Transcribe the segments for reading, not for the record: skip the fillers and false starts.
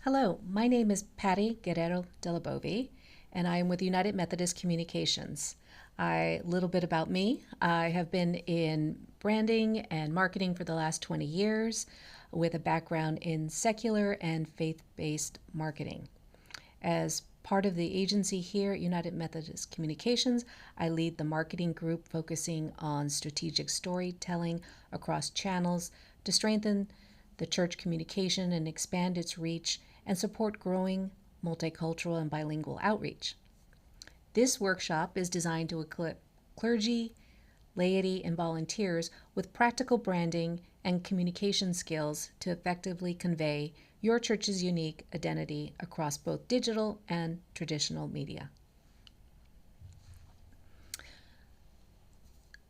Hello, my name is Patty Guerrero Deabovi, and I am with United Methodist Communications. A little bit about me. I have been in branding and marketing for the last 20 years with a background in secular and faith-based marketing. As part of the agency here at United Methodist Communications, I lead the marketing group focusing on strategic storytelling across channels to strengthen the church communication and expand its reach and support growing multicultural and bilingual outreach. This workshop is designed to equip clergy, laity, and volunteers with practical branding and communication skills to effectively convey your church's unique identity across both digital and traditional media.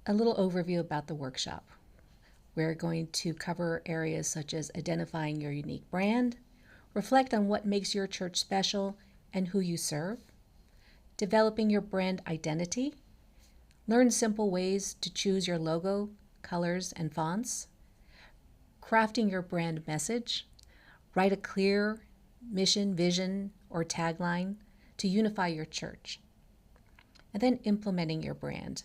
A little overview about the workshop. We're going to cover areas such as identifying your unique brand, reflect on what makes your church special and who you serve, developing your brand identity, learn simple ways to choose your logo, colors, and fonts, crafting your brand message, write a clear mission, vision, or tagline to unify your church, and then implementing your brand.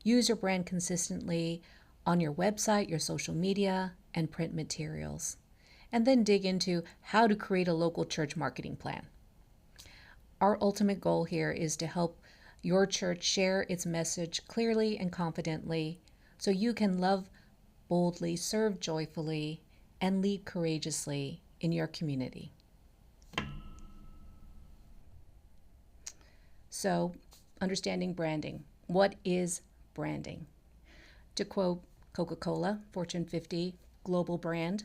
Use your brand consistently on your website, your social media, and print materials, and then dig into how to create a local church marketing plan. Our ultimate goal here is to help your church share its message clearly and confidently so you can love boldly, serve joyfully, and lead courageously in your community. So, understanding branding. What is branding? To quote Coca-Cola, Fortune 50 global brand,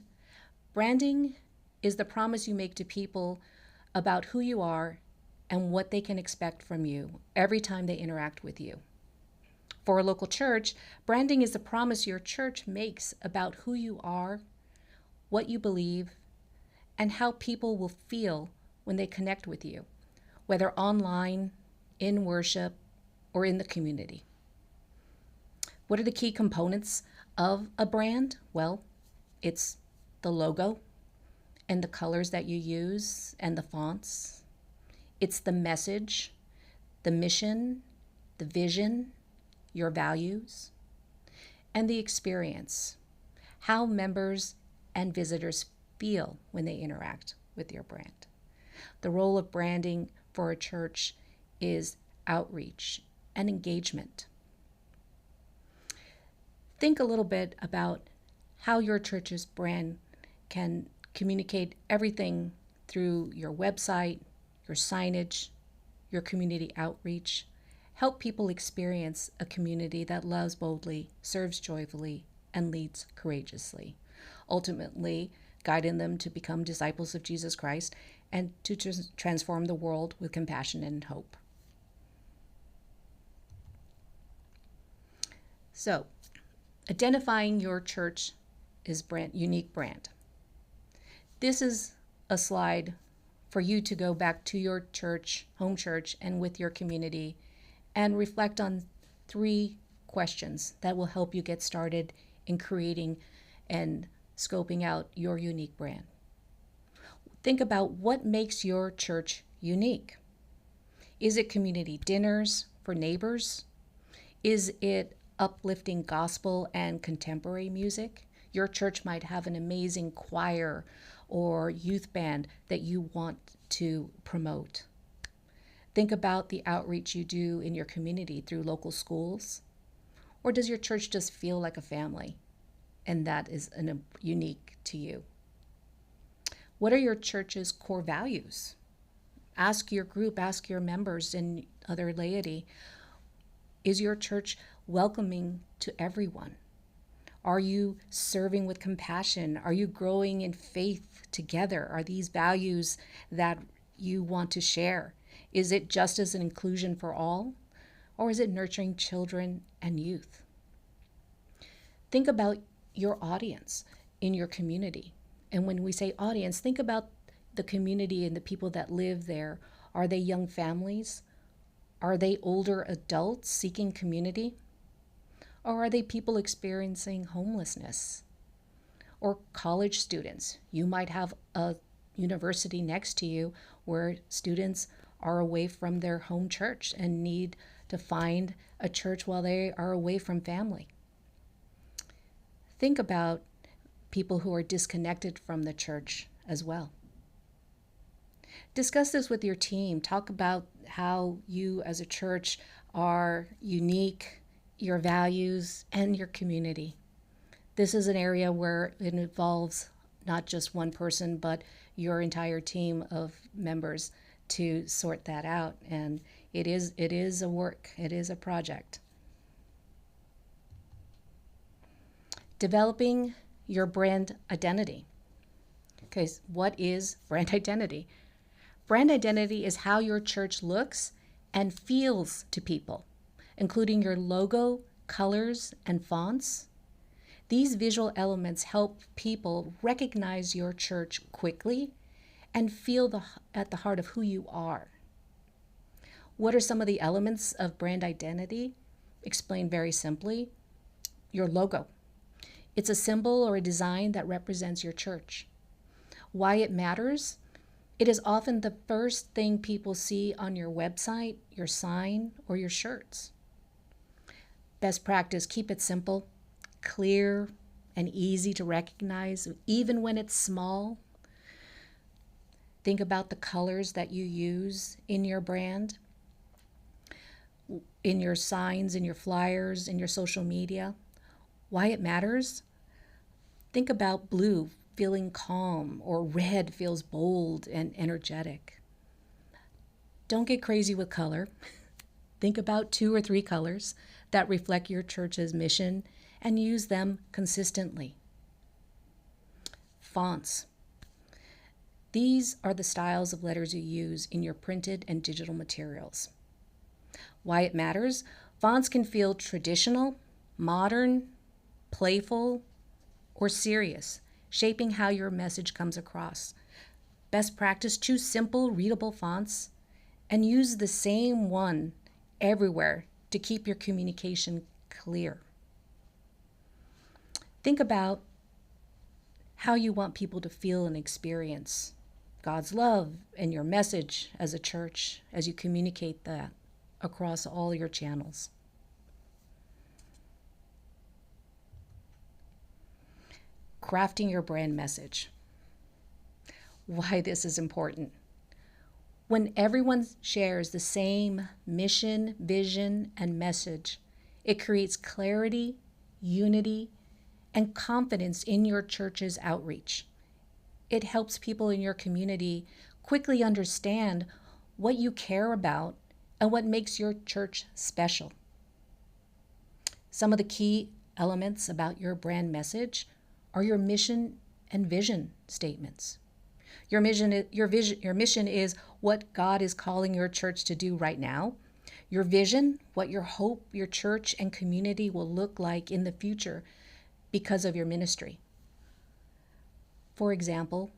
branding is the promise you make to people about who you are and what they can expect from you every time they interact with you. For a local church, branding is the promise your church makes about who you are, what you believe, and how people will feel when they connect with you, whether online, in worship, or in the community. What are the key components of a brand? Well, it's the logo and the colors that you use and the fonts. It's the message, the mission, the vision, your values, and the experience, how members and visitors feel when they interact with your brand. The role of branding for a church is outreach and engagement. Think a little bit about how your church's brand can communicate everything through your website, your signage, your community outreach. Help people experience a community that loves boldly, serves joyfully, and leads courageously, ultimately guiding them to become disciples of Jesus Christ and to transform the world with compassion and hope. So, identifying your church's unique brand. This is a slide for you to go back to your church, home church, and with your community and reflect on 3 questions that will help you get started in creating and scoping out your unique brand. Think about what makes your church unique. Is it community dinners for neighbors? Is it uplifting gospel and contemporary music? Your church might have an amazing choir or youth band that you want to promote. Think about the outreach you do in your community through local schools. Or does your church just feel like a family and that is unique to you? What are your church's core values? Ask your group, ask your members and other laity, is your church welcoming to everyone? Are you serving with compassion? Are you growing in faith together? Are these values that you want to share? Is it justice and inclusion for all? Or is it nurturing children and youth? Think about your audience in your community. And when we say audience, think about the community and the people that live there. Are they young families? Are they older adults seeking community? Or are they people experiencing homelessness? Or college students? You might have a university next to you where students are away from their home church and need to find a church while they are away from family. Think about people who are disconnected from the church as well. Discuss this with your team. Talk about how you as a church are unique, your values, and your community. This is an area where it involves not just one person, but your entire team of members to sort that out. And it is a work, it is a project. Developing your brand identity. Okay, so what is brand identity? Brand identity is how your church looks and feels to people, including your logo, colors, and fonts. These visual elements help people recognize your church quickly and feel at the heart of who you are. What are some of the elements of brand identity? Explained very simply. Your logo. It's a symbol or a design that represents your church. Why it matters? It is often the first thing people see on your website, your sign, or your shirts. Best practice, keep it simple, clear, and easy to recognize, even when it's small. Think about the colors that you use in your brand, in your signs, in your flyers, in your social media. Why it matters? Think about blue feeling calm, or red feels bold and energetic. Don't get crazy with color. Think about 2 or 3 colors that reflect your church's mission and use them consistently. Fonts. These are the styles of letters you use in your printed and digital materials. Why it matters? Fonts can feel traditional, modern, playful, or serious, shaping how your message comes across. Best practice, choose simple, readable fonts and use the same one everywhere to keep your communication clear. Think about how you want people to feel and experience God's love and your message as a church as you communicate that across all your channels. Crafting your brand message. Why this is important. When everyone shares the same mission, vision, and message, it creates clarity, unity, and confidence in your church's outreach. It helps people in your community quickly understand what you care about and what makes your church special. Some of the key elements about your brand message are your mission and vision statements. Your mission is what God is calling your church to do right now. Your vision, what your hope your church and community will look like in the future because of your ministry. For example,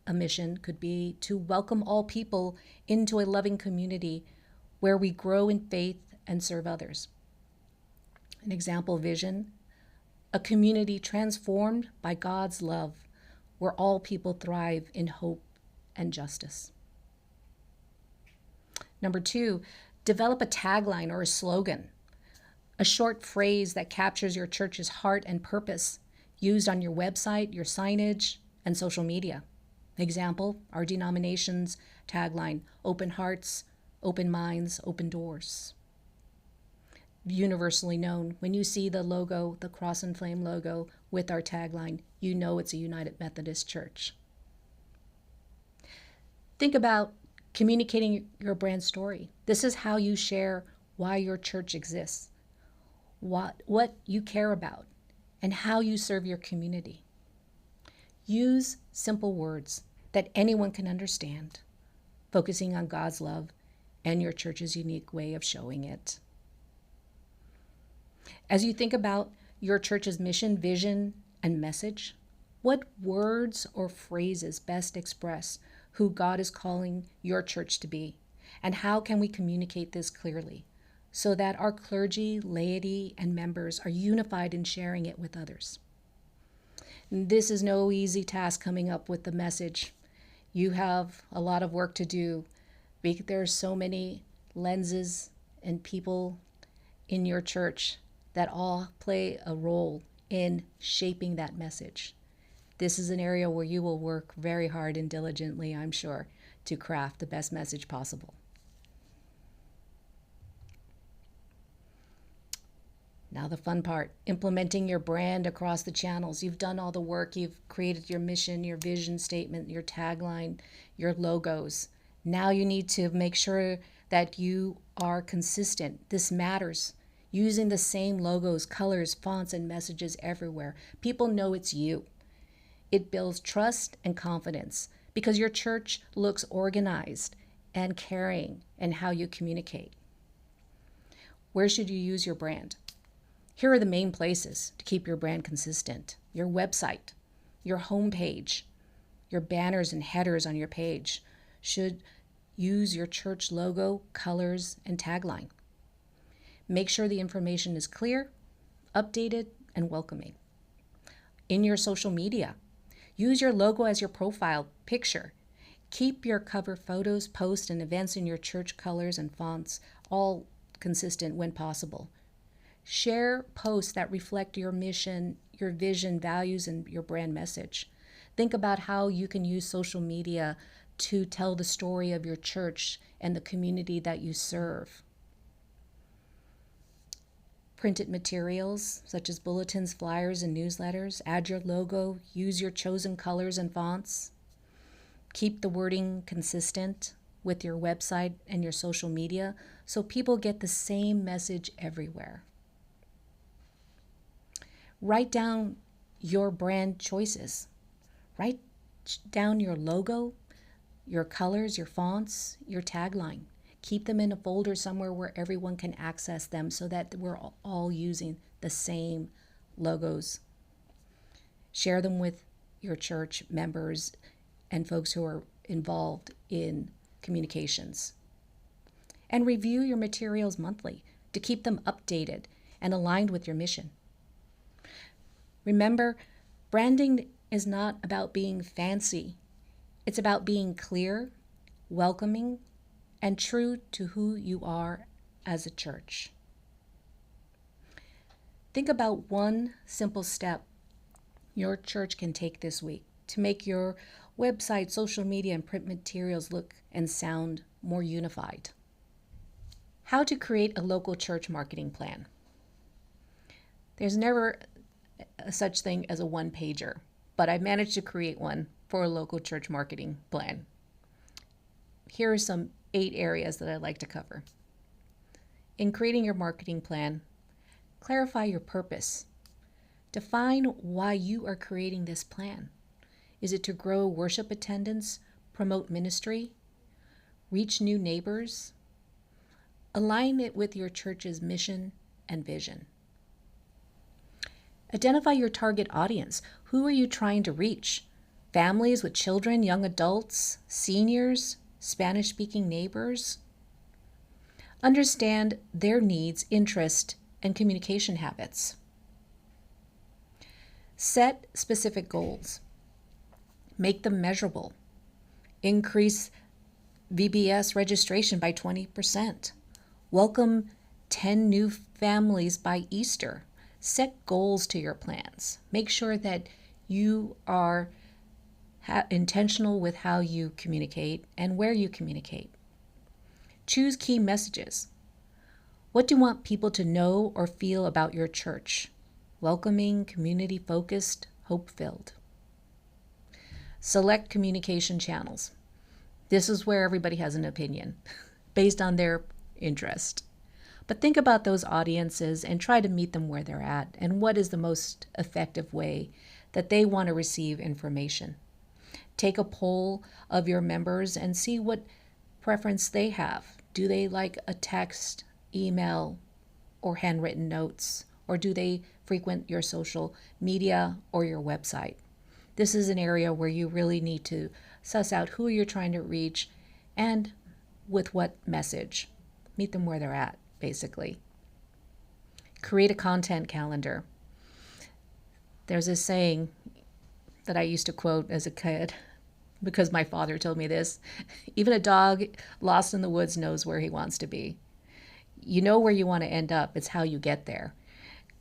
a mission could be to welcome all people into a loving community where we grow in faith and serve others. An example vision, a community transformed by God's love, where all people thrive in hope and justice. Number 2, develop a tagline or a slogan, a short phrase that captures your church's heart and purpose, used on your website, your signage, and social media. Example, our denomination's tagline, open hearts, open minds, open doors. Universally known. When you see the logo, the cross and flame logo with our tagline, you know it's a United Methodist Church. Think about communicating your brand story. This is how you share why your church exists, what you care about, and how you serve your community. Use simple words that anyone can understand, focusing on God's love and your church's unique way of showing it. As you think about your church's mission, vision, and message, what words or phrases best express who God is calling your church to be? And how can we communicate this clearly so that our clergy, laity, and members are unified in sharing it with others? And this is no easy task, coming up with the message. You have a lot of work to do. There's so many lenses and people in your church that all play a role in shaping that message. This is an area where you will work very hard and diligently, I'm sure, to craft the best message possible. Now the fun part, implementing your brand across the channels. You've done all the work. You've created your mission, your vision statement, your tagline, your logos. Now you need to make sure that you are consistent. This matters. Using the same logos, colors, fonts, and messages everywhere. People know it's you. It builds trust and confidence because your church looks organized and caring in how you communicate. Where should you use your brand? Here are the main places to keep your brand consistent. Your website, your homepage, your banners and headers on your page should use your church logo, colors, and tagline. Make sure the information is clear, updated, and welcoming. In your social media, use your logo as your profile picture. Keep your cover photos, posts, and events in your church colors and fonts all consistent when possible. Share posts that reflect your mission, your vision, values, and your brand message. Think about how you can use social media to tell the story of your church and the community that you serve. Printed materials such as bulletins, flyers, and newsletters. Add your logo. Use your chosen colors and fonts. Keep the wording consistent with your website and your social media so people get the same message everywhere. Write down your brand choices. Write down your logo, your colors, your fonts, your tagline. Keep them in a folder somewhere where everyone can access them so that we're all using the same logos. Share them with your church members and folks who are involved in communications. And review your materials monthly to keep them updated and aligned with your mission. Remember, branding is not about being fancy. It's about being clear, welcoming, and true to who you are as a church. Think about one simple step your church can take this week to make your website, social media, and print materials look and sound more unified. How to create a local church marketing plan. There's never such thing as a one-pager, but I managed to create one for a local church marketing plan. Here are some 8 areas that I'd like to cover. In creating your marketing plan, clarify your purpose. Define why you are creating this plan. Is it to grow worship attendance, promote ministry, reach new neighbors? Align it with your church's mission and vision. Identify your target audience. Who are you trying to reach? Families with children, young adults, seniors, Spanish-speaking neighbors? Understand their needs, interest, and communication habits. Set specific goals. Make them measurable. Increase VBS registration by 20%. Welcome 10 new families by Easter. Set goals to your plans. Make sure that you are intentional with how you communicate and where you communicate. Choose key messages. What do you want people to know or feel about your church? Welcoming, community-focused, hope-filled. Select communication channels. This is where everybody has an opinion based on their interest. But think about those audiences and try to meet them where they're at and what is the most effective way that they want to receive information. Take a poll of your members and see what preference they have. Do they like a text, email, or handwritten notes? Or do they frequent your social media or your website? This is an area where you really need to suss out who you're trying to reach and with what message. Meet them where they're at, basically. Create a content calendar. There's a saying that I used to quote as a kid because my father told me this. Even a dog lost in the woods knows where he wants to be. You know where you want to end up. It's how you get there.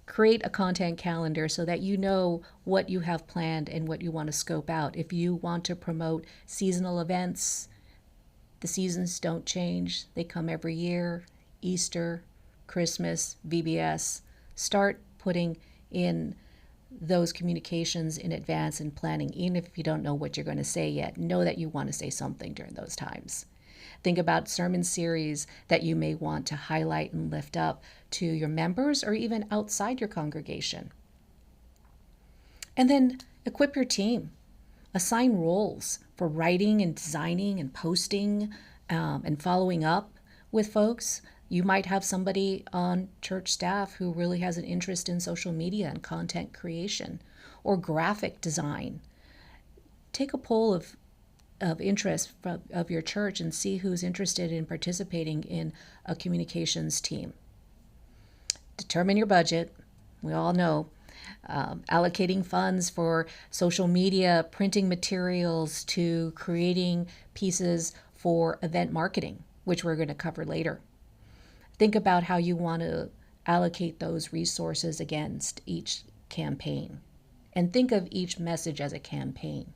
Create a content calendar so that you know what you have planned and what you want to scope out. If you want to promote seasonal events, the seasons don't change. They come every year. Easter, Christmas, VBS. Start putting in those communications in advance and planning, even if you don't know what you're going to say yet. Know that you want to say something during those times. Think about sermon series that you may want to highlight and lift up to your members or even outside your congregation. And then equip your team. Assign roles for writing and designing and posting and following up with folks. You might have somebody on church staff who really has an interest in social media and content creation or graphic design. Take a poll of interest of your church and see who's interested in participating in a communications team. Determine your budget. We all know allocating funds for social media, printing materials, to creating pieces for event marketing, which we're going to cover later. Think about how you want to allocate those resources against each campaign. And think of each message as a campaign.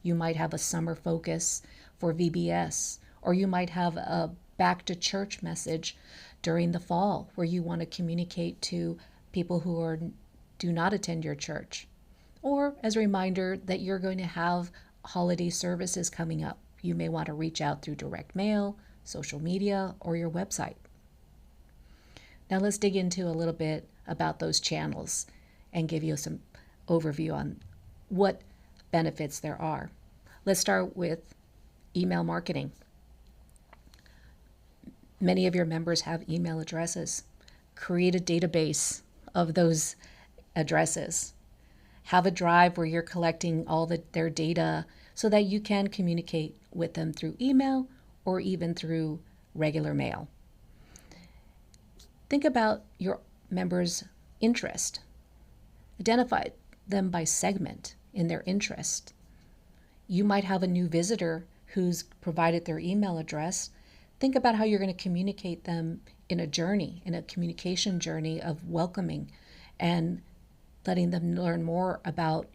You might have a summer focus for VBS, or you might have a back to church message during the fall where you want to communicate to people who do not attend your church. Or as a reminder that you're going to have holiday services coming up. You may want to reach out through direct mail, social media, or your website. Now let's dig into a little bit about those channels and give you some overview on what benefits there are. Let's start with email marketing. Many of your members have email addresses. Create a database of those addresses. Have a drive where you're collecting all their data so that you can communicate with them through email or even through regular mail. Think about your members' interest. Identify them by segment in their interest. You might have a new visitor who's provided their email address. Think about how you're going to communicate them in a journey, in a communication journey of welcoming and letting them learn more about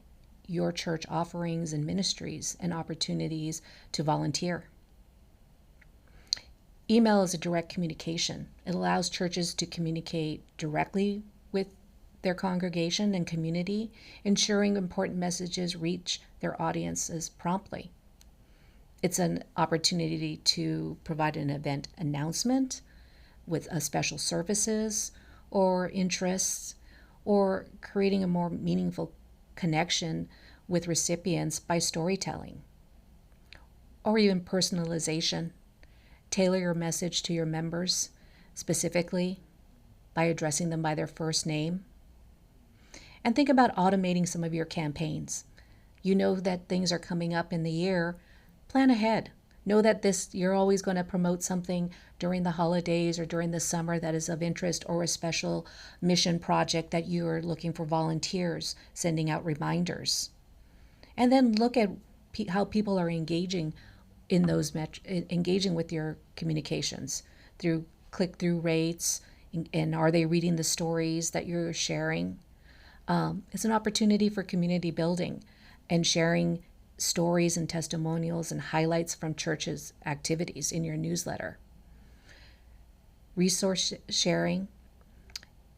your church offerings and ministries and opportunities to volunteer. Email is a direct communication. It allows churches to communicate directly with their congregation and community, ensuring important messages reach their audiences promptly. It's an opportunity to provide an event announcement with special services or interests, or creating a more meaningful connection with recipients by storytelling, or even personalization. Tailor your message to your members specifically by addressing them by their first name. And think about automating some of your campaigns. You know that things are coming up in the year. Plan ahead. Know that you're always going to promote something during the holidays or during the summer that is of interest, or a special mission project that you are looking for volunteers, sending out reminders. And then look at how people are engaging in those engaging with your communications through click-through rates, and are they reading the stories that you're sharing? It's an opportunity for community building and sharing stories and testimonials and highlights from churches' activities in your newsletter. Resource sharing,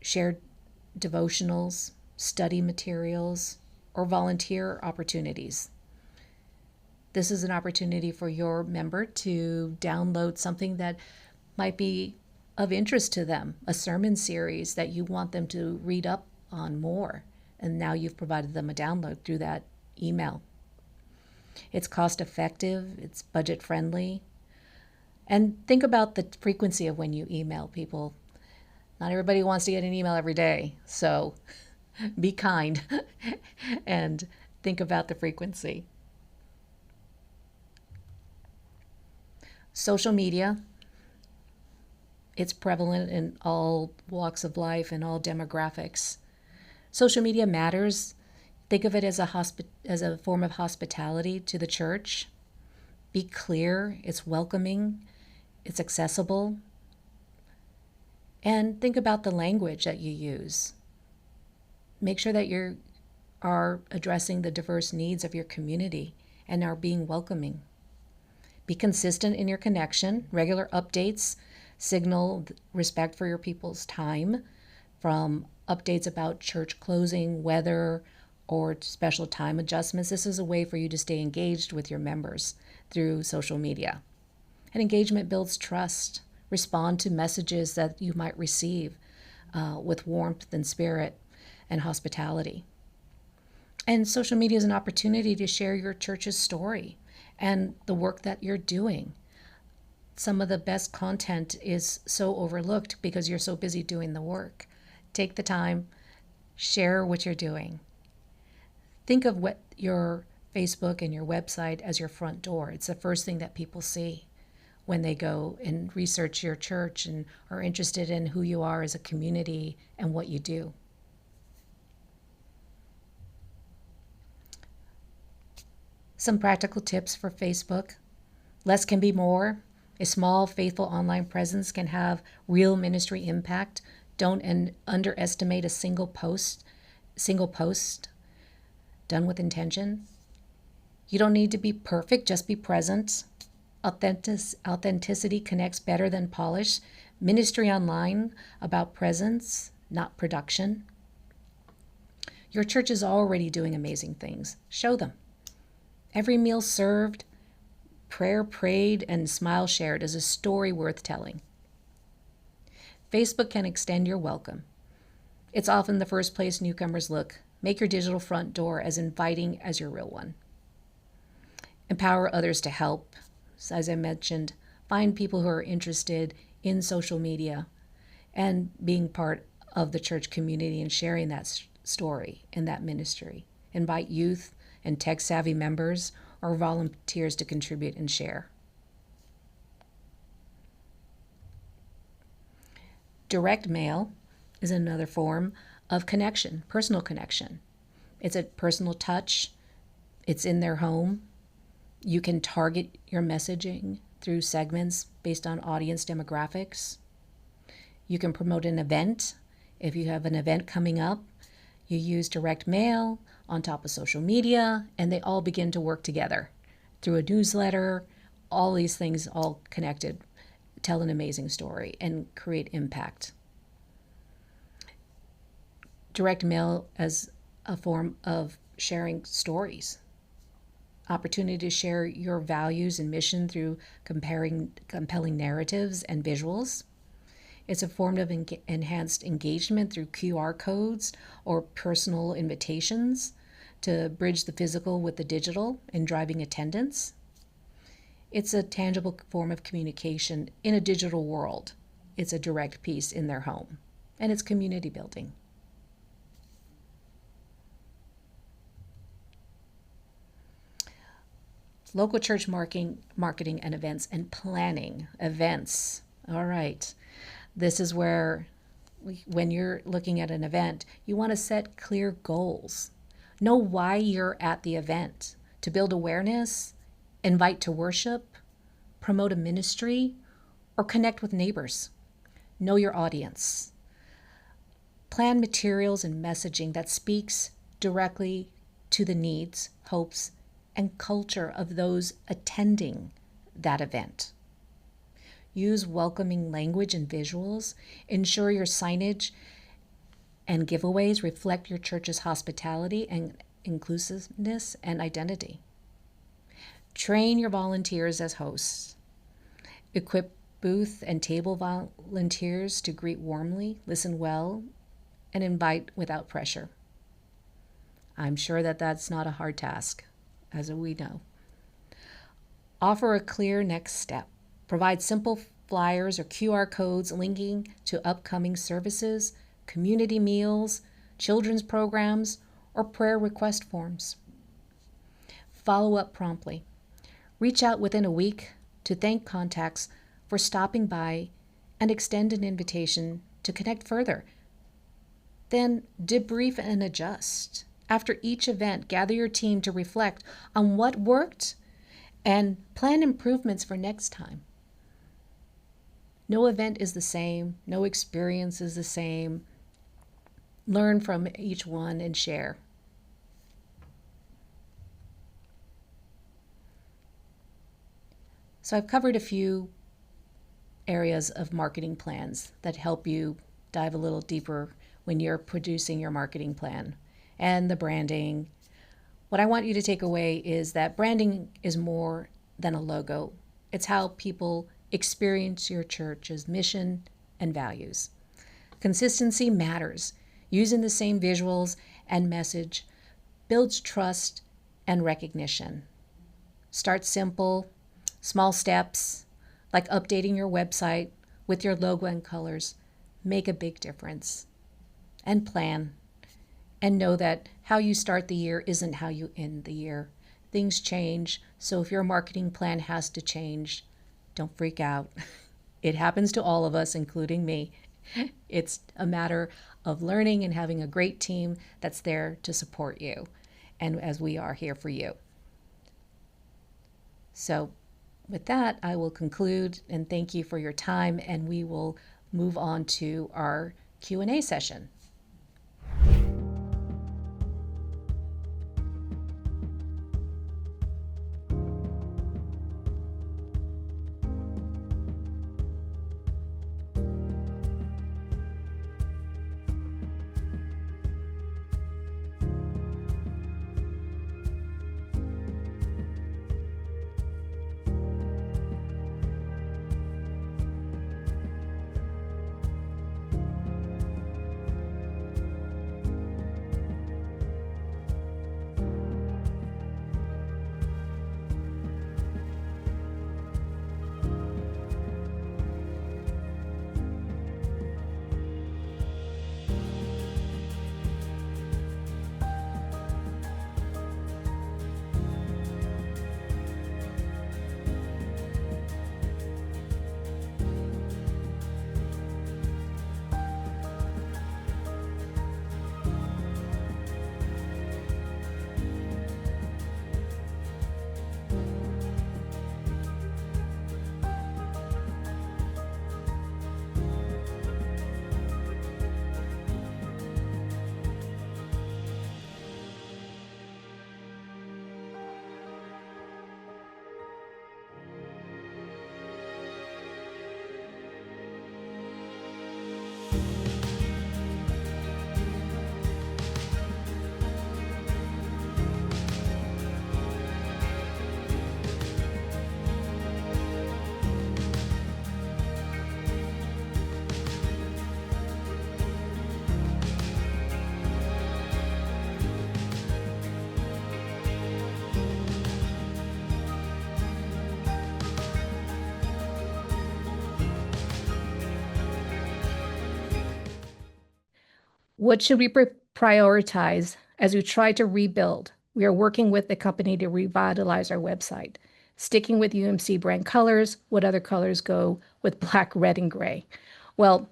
shared devotionals, study materials, or volunteer opportunities. This is an opportunity for your member to download something that might be of interest to them, a sermon series that you want them to read up on more, and now you've provided them a download through that email. It's cost effective, it's budget friendly, and think about the frequency of when you email people. Not everybody wants to get an email every day, so be kind and think about the frequency. Social media, it's prevalent in all walks of life and all demographics. Social media matters. Think of it as a form of hospitality to the church. Be clear, it's welcoming, it's accessible. And think about the language that you use. Make sure that you are addressing the diverse needs of your community and are being welcoming. Be consistent in your connection. Regular updates signal respect for your people's time, from updates about church closing, weather, or special time adjustments. This is a way for you to stay engaged with your members through social media. And engagement builds trust. Respond to messages that you might receive with warmth and spirit and hospitality. And social media is an opportunity to share your church's story and the work that you're doing. Some of the best content is so overlooked because you're so busy doing the work. Take the time, share what you're doing. Think of what your Facebook and your website as your front door. It's the first thing that people see when they go and research your church and are interested in who you are as a community and what you do. Some practical tips for Facebook. Less can be more. A small, faithful online presence can have real ministry impact. Don't underestimate a single post done with intention. You don't need to be perfect, just be present. Authenticity connects better than polish. Ministry online about presence, not production. Your church is already doing amazing things. Show them. Every meal served, prayer prayed, and smile shared is a story worth telling. Facebook can extend your welcome. It's often the first place newcomers look. Make your digital front door as inviting as your real one. Empower others to help. As I mentioned, find people who are interested in social media and being part of the church community and sharing that story and that ministry. Invite youth and tech-savvy members or volunteers to contribute and share. Direct mail is another form of connection, personal connection. It's a personal touch. It's in their home. You can target your messaging through segments based on audience demographics. You can promote an event. If you have an event coming up, you use direct mail on top of social media, and they all begin to work together through a newsletter. All these things all connected tell an amazing story and create impact. Direct mail as a form of sharing stories. Opportunity to share your values and mission through compelling narratives and visuals. It's a form of enhanced engagement through QR codes or personal invitations to bridge the physical with the digital and driving attendance. It's a tangible form of communication in a digital world. It's a direct piece in their home, and it's community building. Local church marketing and events and planning events. All right. This is where, when you're looking at an event, you want to set clear goals. Know why you're at the event. To build awareness, invite to worship, promote a ministry, or connect with neighbors. Know your audience. Plan materials and messaging that speaks directly to the needs, hopes, and culture of those attending that event. Use welcoming language and visuals. Ensure your signage and giveaways reflect your church's hospitality and inclusiveness and identity. Train your volunteers as hosts. Equip booth and table volunteers to greet warmly, listen well, and invite without pressure. I'm sure that that's not a hard task, as we know. Offer a clear next step. Provide simple flyers or QR codes linking to upcoming services, community meals, children's programs, or prayer request forms. Follow up promptly. Reach out within a week to thank contacts for stopping by and extend an invitation to connect further. Then debrief and adjust. After each event, gather your team to reflect on what worked And plan improvements for next time. No event is the same, no experience is the same. Learn from each one and share. So I've covered a few areas of marketing plans that help you dive a little deeper when you're producing your marketing plan and the branding. What I want you to take away is that branding is more than a logo. It's how people experience your church's mission and values. Consistency matters. Using the same visuals and message builds trust and recognition. Start simple, small steps, like updating your website with your logo and colors, make a big difference. And plan. And know that how you start the year isn't how you end the year. Things change, so if your marketing plan has to change, don't freak out. It happens to all of us, including me. It's a matter of learning and having a great team that's there to support you, and as we are here for you. So with that, I will conclude and thank you for your time, and we will move on to our Q&A session. What should we prioritize as we try to rebuild? We are working with the company to revitalize our website. Sticking with UMC brand colors, what other colors go with black, red, and gray? Well,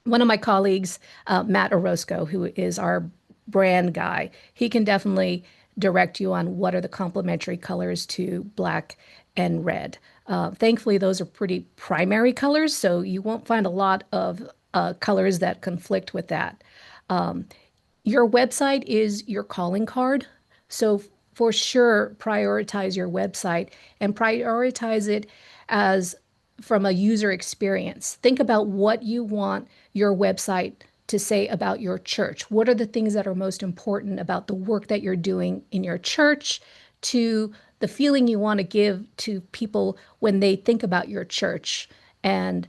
one of my colleagues, Matt Orozco, who is our brand guy, he can definitely direct you on what are the complementary colors to black and red. Thankfully, those are pretty primary colors, so you won't find a lot of colors that conflict with that. Your website is your calling card. So for sure, prioritize your website and prioritize it as from a user experience. Think about what you want your website to say about your church. What are the things that are most important about the work that you're doing in your church, to the feeling you want to give to people when they think about your church, and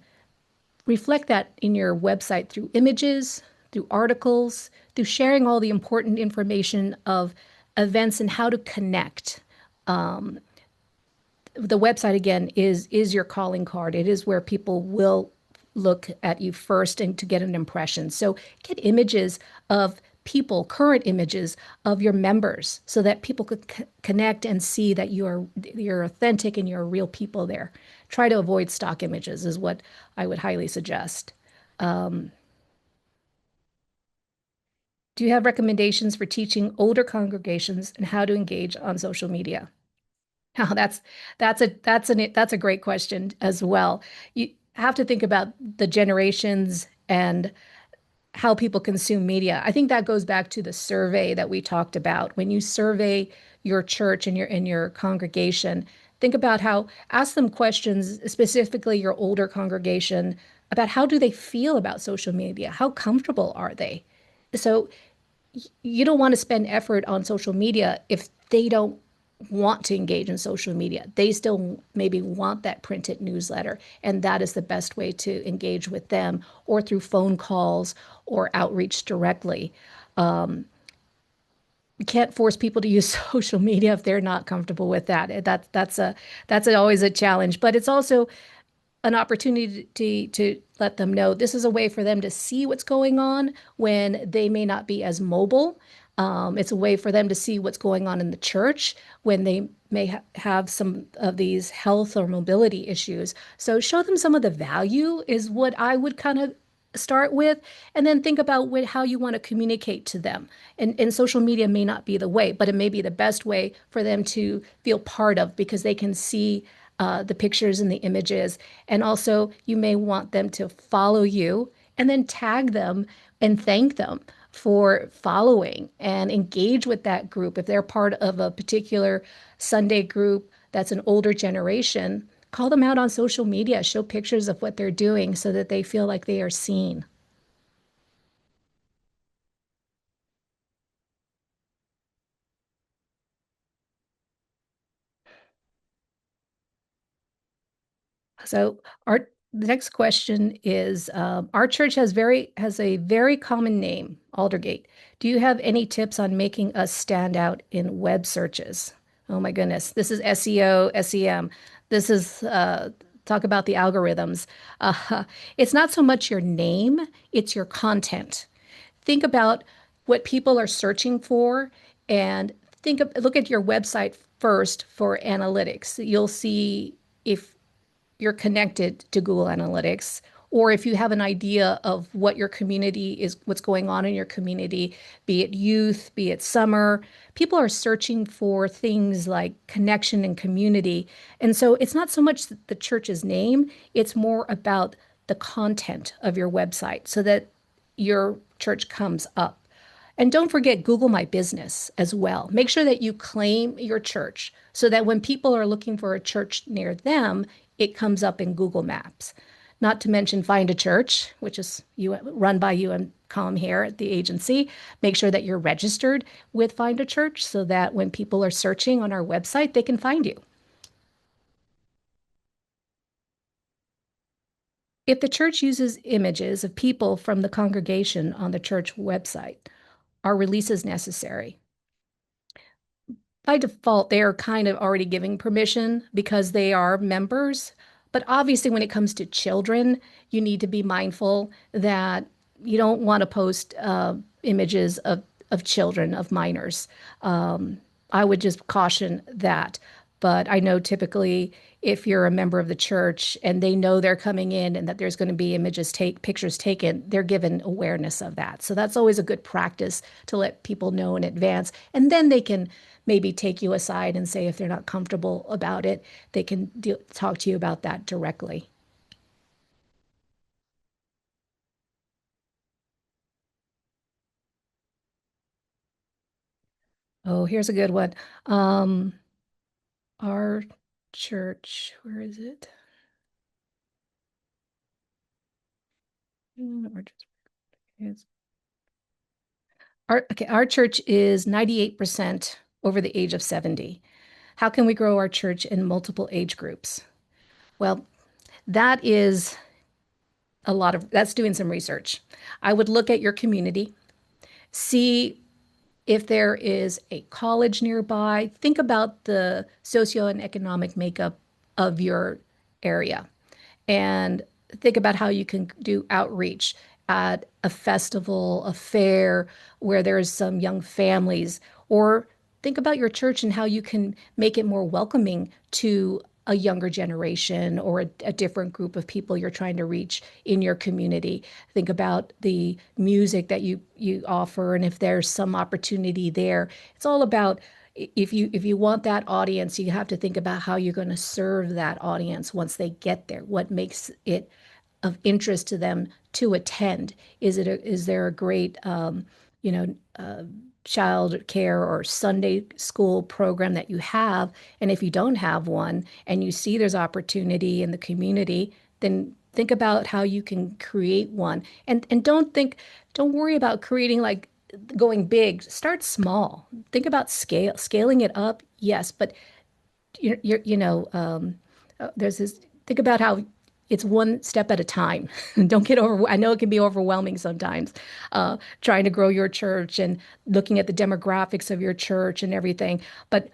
reflect that in your website through images, through articles, through sharing all the important information of events and how to connect. The website, again, is your calling card. It is where people will look at you first and to get an impression. So get images of people, current images of your members, so that people could connect and see that you're authentic and you're real people there. Try to avoid stock images is what I would highly suggest. Do you have recommendations for teaching older congregations and how to engage on social media? Oh, that's a great question as well. You have to think about the generations and how people consume media. I think that goes back to the survey that we talked about. When you survey your church and your congregation, think about how ask them questions, specifically your older congregation, about how do they feel about social media? How comfortable are they? So you don't want to spend effort on social media if they don't want to engage in social media. They still maybe want that printed newsletter, and that is the best way to engage with them, or through phone calls or outreach directly. You can't force people to use social media if they're not comfortable with that. That's always a challenge, but it's also an opportunity to let them know this is a way for them to see what's going on when they may not be as mobile. It's a way for them to see what's going on in the church when they may have some of these health or mobility issues. So show them some of the value is what I would kind of start with, and then think about how you want to communicate to them. And social media may not be the way, but it may be the best way for them to feel part of, because they can see the pictures and the images. And also, you may want them to follow you and then tag them and thank them for following and engage with that group. If they're part of a particular Sunday group that's an older generation, call them out on social media, show pictures of what they're doing so that they feel like they are seen. So our the next question is, our church has a very common name, Aldergate. Do you have any tips on making us stand out in web searches? Oh my goodness, this is SEO, SEM. This is talk about the algorithms. Uh, it's not so much your name, it's your content. Think about what people are searching for, and look at your website first for analytics. You'll see if you're connected to Google Analytics, or if you have an idea of what your community is, what's going on in your community, be it youth, be it summer. People are searching for things like connection and community. And so it's not so much the church's name, it's more about the content of your website so that your church comes up. And don't forget Google My Business as well. Make sure that you claim your church so that when people are looking for a church near them, it comes up in Google Maps. Not to mention Find a Church, which is run by UMCOM here at the agency. Make sure that you're registered with Find a Church so that when people are searching on our website, they can find you. If the church uses images of people from the congregation on the church website, are releases necessary? By default, they are kind of already giving permission because they are members. But obviously, when it comes to children, you need to be mindful that you don't want to post images of children, of minors. I would just caution that. But I know typically if you're a member of the church and they know they're coming in and that there's going to be pictures taken, they're given awareness of that. So that's always a good practice to let people know in advance. And then they can maybe take you aside and say if they're not comfortable about it, they can talk to you about that directly. Oh, here's a good one. Um, our church, where is it? It's- our church is 98% over the age of 70. How can we grow our church in multiple age groups? Well, that is that's doing some research. I would look at your community, see if there is a college nearby. Think about the socio and economic makeup of your area and think about how you can do outreach at a festival, a fair where there's some young families, or think about your church and how you can make it more welcoming to a younger generation or a different group of people you're trying to reach in your community. Think about the music that you offer and if there's some opportunity there. It's all about if you want that audience, you have to think about how you're going to serve that audience once they get there. What makes it of interest to them to attend? Is there a great you know child care or Sunday school program that you have? And if you don't have one and you see there's opportunity in the community, then think about how you can create one. And don't worry about creating like going big. Start small. Think about scaling it up. Yes, but there's this, think about how it's one step at a time. Don't get over, I know it can be overwhelming sometimes, trying to grow your church and looking at the demographics of your church and everything. But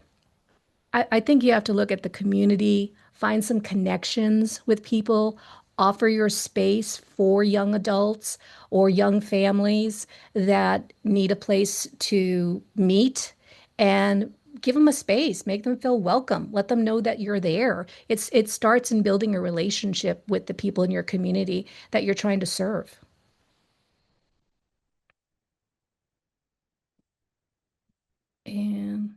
I think you have to look at the community, find some connections with people, offer your space for young adults or young families that need a place to meet, and give them a space, make them feel welcome, let them know that you're there. It starts in building a relationship with the people in your community that you're trying to serve. And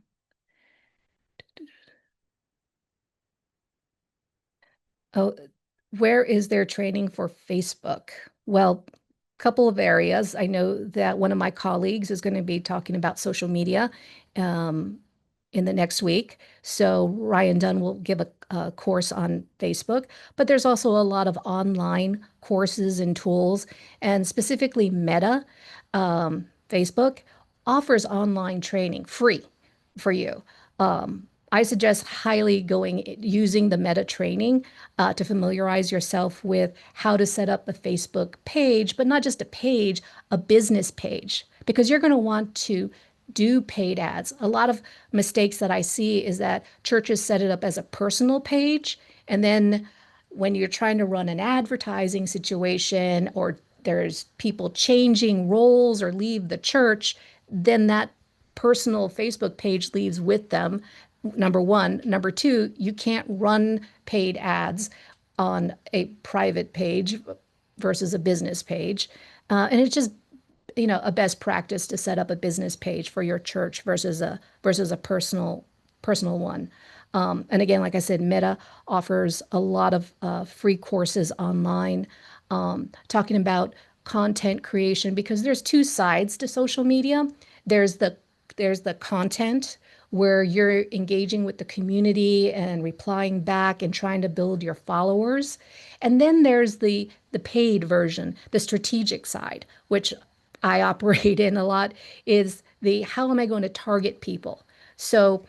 oh, where is their training for Facebook? Well, a couple of areas. I know that one of my colleagues is going to be talking about social media um, in the next week. So Ryan Dunn will give a course on Facebook, but there's also a lot of online courses and tools, and specifically Meta, Facebook offers online training free for you. I suggest highly using the meta training to familiarize yourself with how to set up a Facebook page, but not just a page, a business page, because you're going to want to do paid ads. A lot of mistakes that I see is that churches set it up as a personal page, and then when you're trying to run an advertising situation or there's people changing roles or leave the church, then that personal Facebook page leaves with them. Number one. Number two, you can't run paid ads on a private page versus a business page. And it's just, a best practice to set up a business page for your church versus a personal one. And again, like I said, Meta offers a lot of free courses online talking about content creation, because there's two sides to social media. There's the there's the content where you're engaging with the community and replying back and trying to build your followers. And then there's the paid version, the strategic side, which I operate in a lot, is the how am I going to target people? So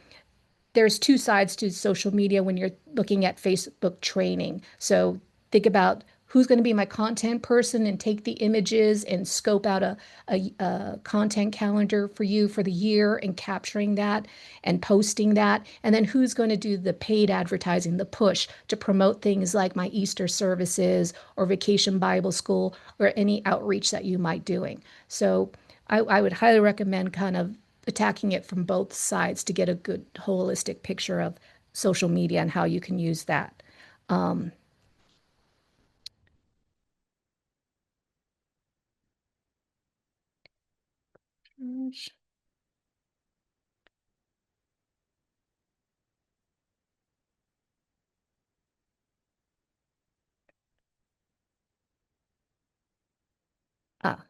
there's two sides to social media when you're looking at Facebook training. So think about who's going to be my content person and take the images and scope out a content calendar for you for the year and capturing that and posting that. And then who's going to do the paid advertising, the push to promote things like my Easter services or Vacation Bible School or any outreach that you might doing. So I would highly recommend kind of attacking it from both sides to get a good holistic picture of social media and how you can use that. Um,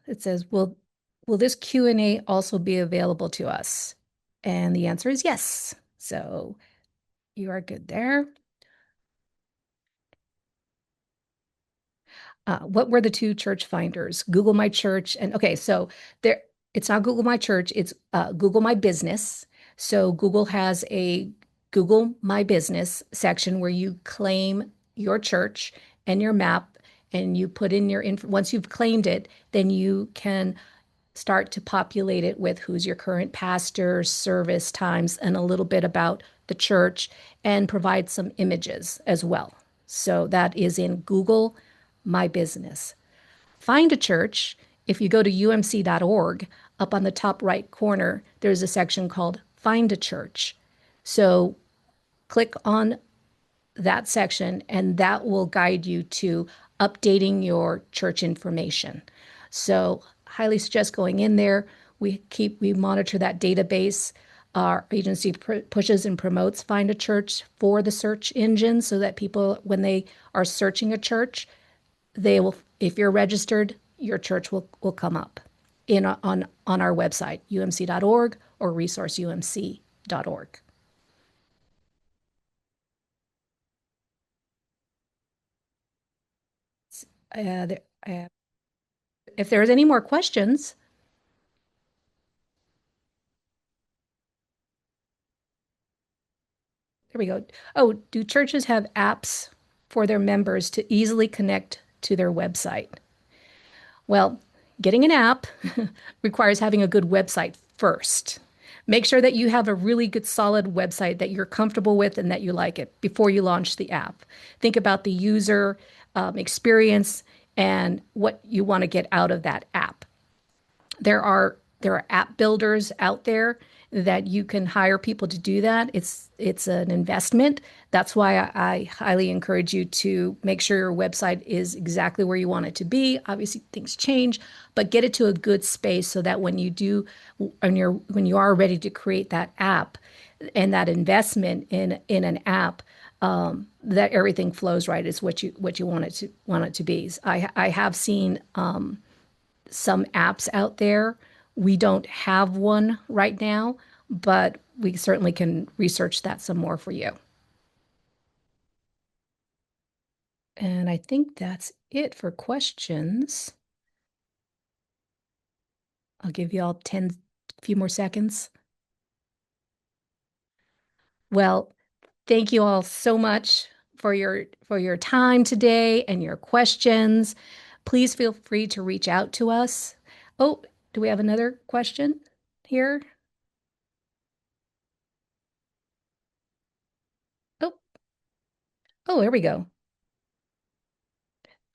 it says, will this Q&A also be available to us? And the answer is yes. So you are good there. What were the two church finders? Google My Church and okay, so there it's not Google My Church, it's Google My Business. So Google has a Google My Business section where you claim your church and your map, and you put in your info. Once you've claimed it, then you can start to populate it with who's your current pastor, service times, and a little bit about the church, and provide some images as well. So that is in Google My Business. Find a church. If you go to umc.org, up on the top right corner, there's a section called Find a Church. So click on that section, and that will guide you to updating your church information. So highly suggest going in there. We monitor that database. Our agency pushes and promotes Find a Church for the search engine so that people, when they are searching a church, they will, if you're registered, your church will come up on our website, umc.org or resourceumc.org. Uh, there, uh, if there's any more questions, there we go. Oh, do churches have apps for their members to easily connect to their website? Well, getting an app requires having a good website first. Make sure that you have a really good, solid website that you're comfortable with and that you like it before you launch the app. Think about the user experience and what you want to get out of that app. There are app builders out there that you can hire people to do that. It's an investment. That's why I highly encourage you to make sure your website is exactly where you want it to be. Obviously, things change, but get it to a good space so that when when you are ready to create that app and that investment in an app, that everything flows right is what you want it to be. I have seen some apps out there. We don't have one right now, but we certainly can research that some more for you. And I think that's it for questions. I'll give you all 10 few more seconds. Well, thank you all so much for your time today and your questions. Please feel free to reach out to us. Oh, do we have another question here? Oh, oh, here we go.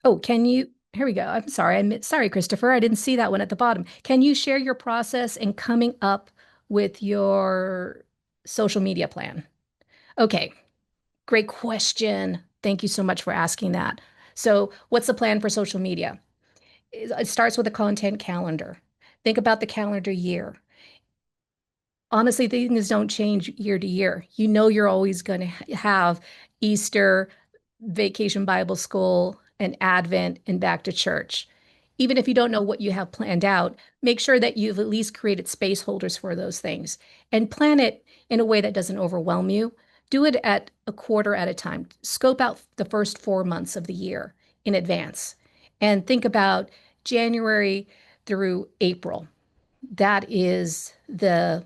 Oh, can you? Here we go. I'm sorry. Sorry, Christopher. I didn't see that one at the bottom. Can you share your process in coming up with your social media plan? Okay, great question. Thank you so much for asking that. So, what's the plan for social media? It starts with a content calendar. Think about the calendar year. Honestly, things don't change year to year. You know, you're always going to have Easter, Vacation Bible School, and Advent, and back to church. Even if you don't know what you have planned out, make sure that you've at least created space holders for those things and plan it in a way that doesn't overwhelm you. Do it at a quarter at a time. Scope out the first 4 months of the year in advance and think about January through April. That is the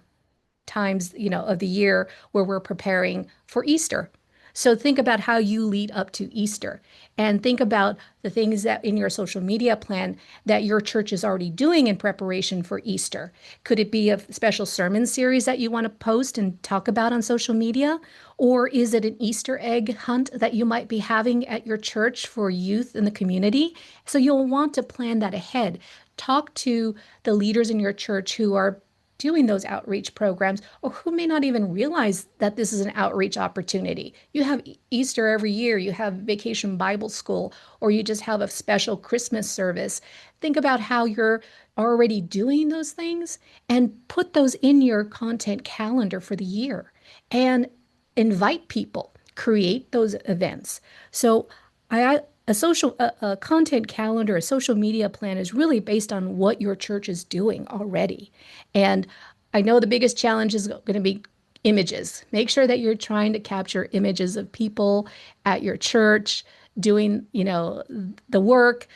times, of the year where we're preparing for Easter. So think about how you lead up to Easter and think about the things that in your social media plan that your church is already doing in preparation for Easter. Could it be a special sermon series that you want to post and talk about on social media? Or is it an Easter egg hunt that you might be having at your church for youth in the community? So you'll want to plan that ahead. Talk to the leaders in your church who are doing those outreach programs or who may not even realize that this is an outreach opportunity. You have Easter every year, you have Vacation Bible School, or you just have a special Christmas service. Think about how you're already doing those things and put those in your content calendar for the year and invite people, create those events. So I a content calendar, a social media plan is really based on what your church is doing already. And I know the biggest challenge is going to be images. Make sure that you're trying to capture images of people at your church doing, the work,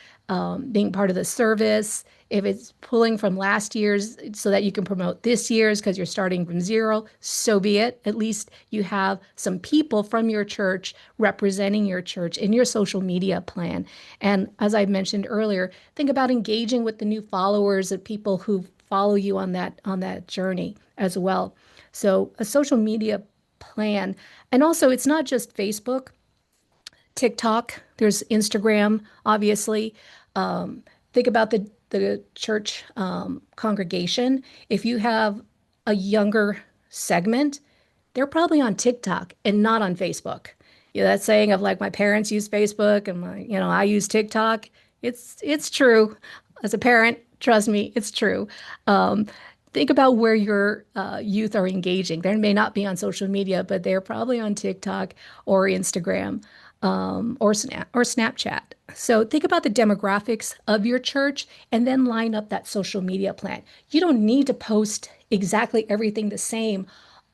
being part of the service. If it's pulling from last year's so that you can promote this year's because you're starting from zero, so be it. At least you have some people from your church representing your church in your social media plan. And as I mentioned earlier, think about engaging with the new followers of people who follow you on that journey as well. So a social media plan. And also it's not just Facebook. TikTok, there's Instagram, obviously. Think about the church congregation. If you have a younger segment, they're probably on TikTok and not on Facebook. That saying of like my parents use Facebook and I use TikTok. It's true. As a parent, trust me, it's true. Um, think about where your youth are engaging. They may not be on social media, but they're probably on TikTok or Instagram or Snapchat. So think about the demographics of your church and then line up that social media plan. You don't need to post exactly everything the same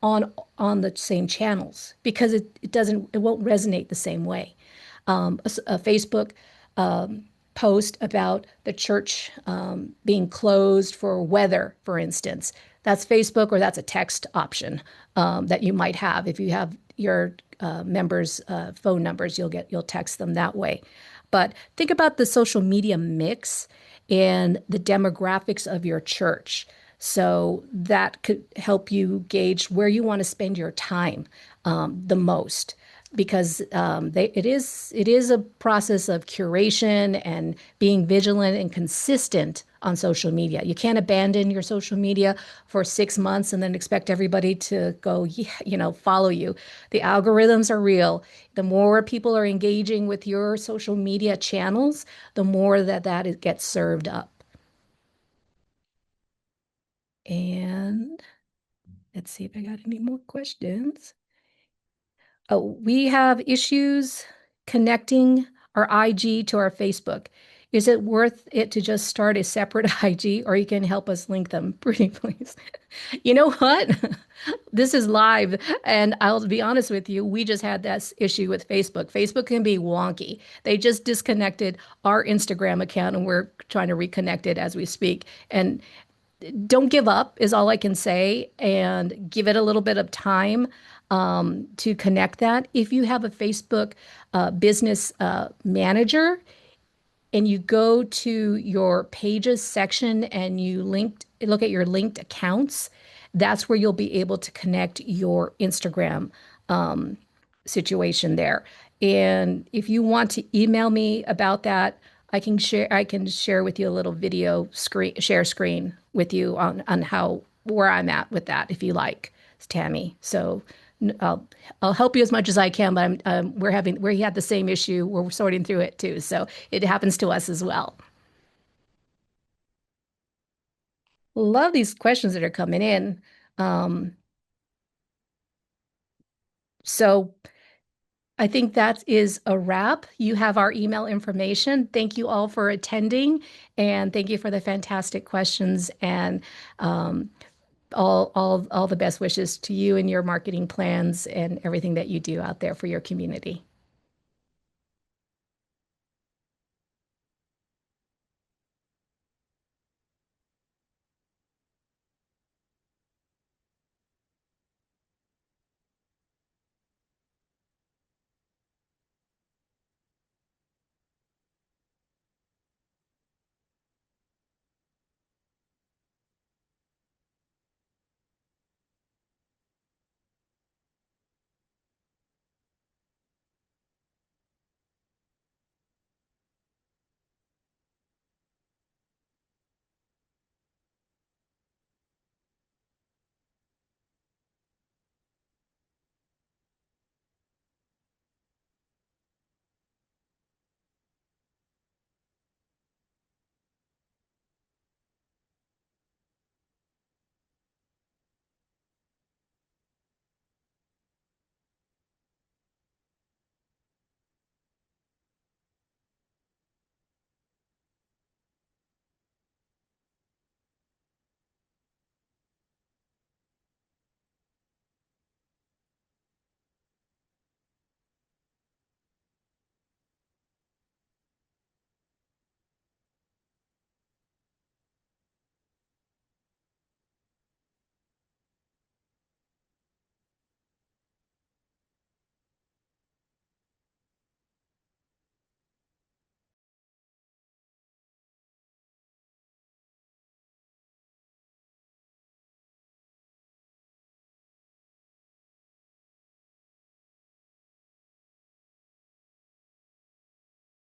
on the same channels because it won't resonate the same way. A Facebook post about the church being closed for weather, for instance. That's Facebook, or that's a text option that you might have. If you have your members' phone numbers, you'll text them that way. But think about the social media mix and the demographics of your church. So that could help you gauge where you want to spend your time the most, because it is a process of curation and being vigilant and consistent on social media. You can't abandon your social media for 6 months and then expect everybody to go, follow you. The algorithms are real. The more people are engaging with your social media channels, the more that it gets served up. And let's see if I got any more questions. Oh, we have issues connecting our IG to our Facebook. Is it worth it to just start a separate IG, or you can help us link them? Pretty please. You know what? This is live, and I'll be honest with you, we just had this issue with Facebook. Facebook can be wonky. They just disconnected our Instagram account, and we're trying to reconnect it as we speak. And don't give up is all I can say, and give it a little bit of time to connect that. If you have a Facebook business manager and you go to your pages section and you look at your linked accounts, that's where you'll be able to connect your Instagram situation there. And if you want to email me about that, I can share with you a little video share screen with you on how where I'm at with that if you like, Tammy. So I'll help you as much as I can, but we had the same issue. We're sorting through it too. So it happens to us as well. Love these questions that are coming in. Um, so I think that is a wrap. You have our email information. Thank you all for attending, and thank you for the fantastic questions, and all the best wishes to you and your marketing plans and everything that you do out there for your community.